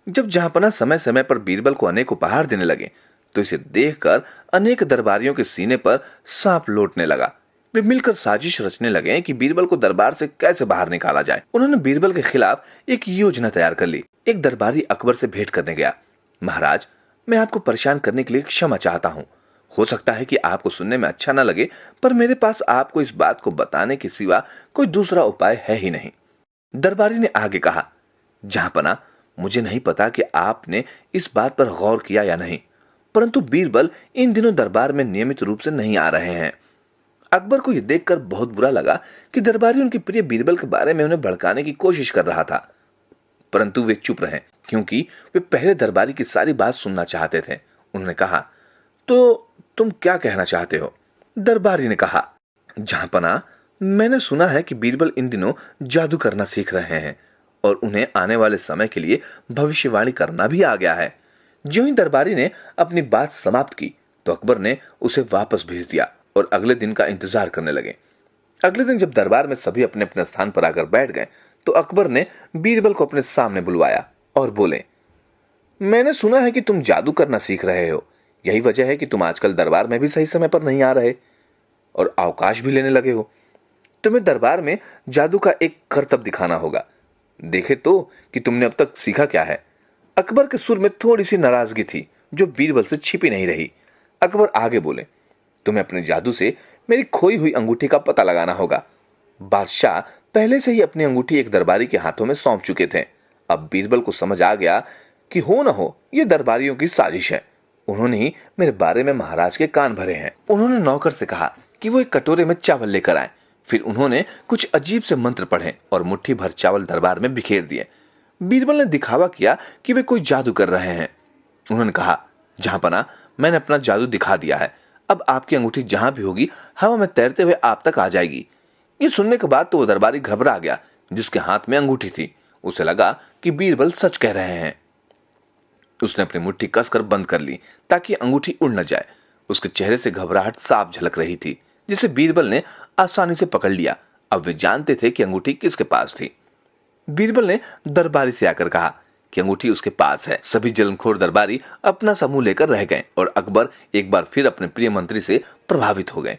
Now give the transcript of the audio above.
जब जहांपना समय समय पर बीरबल को अनेक उपहार देने लगे तो इसे देखकर अनेक दरबारियों के सीने पर सांप लौटने लगा। वे मिलकर साजिश रचने लगे कि बीरबल को दरबार से कैसे बाहर निकाला जाए। उन्होंने बीरबल के खिलाफ एक योजना तैयार कर ली। एक दरबारी अकबर से भेंट करने गया। महाराज, मैं आपको परेशान करने के लिए क्षमा चाहता हूँ। हो सकता है कि आपको सुनने में अच्छा ना लगे, पर मेरे पास आपको इस बात को बताने के सिवा कोई दूसरा उपाय है ही नहीं। दरबारी ने आगे कहा, जहांपना, मुझे नहीं पता कि आपने इस बात पर गौर किया या नहीं, परंतु बीरबल इन दिनों दरबार में नियमित रूप से नहीं आ रहे हैं। अकबर को यह देखकर बहुत बुरा लगा कि दरबारी उनके प्रिय बीरबल के बारे में उन्हें भड़काने की कोशिश कर रहा था, परंतु वे चुप रहे क्योंकि वे पहले दरबारी की सारी बात सुनना चाहते थे। उन्होंने कहा, तो तुम क्या कहना चाहते हो? दरबारी ने कहा, जहांपना, मैंने सुना है कि बीरबल इन दिनों जादू करना सीख रहे हैं और उन्हें आने वाले समय के लिए भविष्यवाणी करना भी आ गया है। ज्यों ही दरबारी ने अपनी बात समाप्त की तो अकबर ने उसे वापस भेज दिया और अगले दिन का इंतजार करने लगे। अगले दिन जब दरबार में सभी अपने अपने स्थान पर आकर बैठ गए तो अकबर ने बीरबल को अपने सामने बुलवाया और बोले, मैंने सुना है कि तुम जादू करना सीख रहे हो। यही वजह है कि तुम आजकल दरबार में भी सही समय पर नहीं आ रहे और अवकाश भी लेने लगे हो। तुम्हें दरबार में जादू का एक करतब दिखाना होगा। देखे तो कि तुमने अब तक सीखा क्या है। अकबर के सुर में थोड़ी सी नाराजगी थी जो बीरबल से छिपी नहीं रही। अकबर आगे बोले, तुम्हें अपने जादू से मेरी खोई हुई अंगूठी का पता लगाना होगा। बादशाह पहले से ही अपनी अंगूठी एक दरबारी के हाथों में सौंप चुके थे। अब बीरबल को समझ आ गया कि हो न हो यह दरबारियों की साजिश है। उन्होंने ही मेरे बारे में महाराज के कान भरे हैं। उन्होंने नौकर से कहा कि वो एक कटोरे में चावल लेकर आए। फिर उन्होंने कुछ अजीब से मंत्र पढ़े और मुट्ठी भर चावल दरबार में बिखेर दिए। बीरबल ने दिखावा किया कि वे कोई जादू कर रहे हैं। उन्होंने कहा, जहांपना, मैंने अपना जादू दिखा दिया है। अब आपकी अंगूठी जहां भी होगी हवा में तैरते हुए आप तक आ जाएगी। ये सुनने के बाद तो वो दरबारी घबरा गया जिसके हाथ में अंगूठी थी। उसे लगा कि बीरबल सच कह रहे हैं। उसने अपनी मुट्ठी कसकर बंद कर ली ताकि अंगूठी उड़ न जाए। उसके चेहरे से घबराहट साफ झलक रही थी जिसे बीरबल ने आसानी से पकड़ लिया। अब वे जानते थे कि अंगूठी किसके पास थी। बीरबल ने दरबारी से आकर कहा कि अंगूठी उसके पास है। सभी जलनखोर दरबारी अपना समूह लेकर रह गए और अकबर एक बार फिर अपने प्रिय मंत्री से प्रभावित हो गए।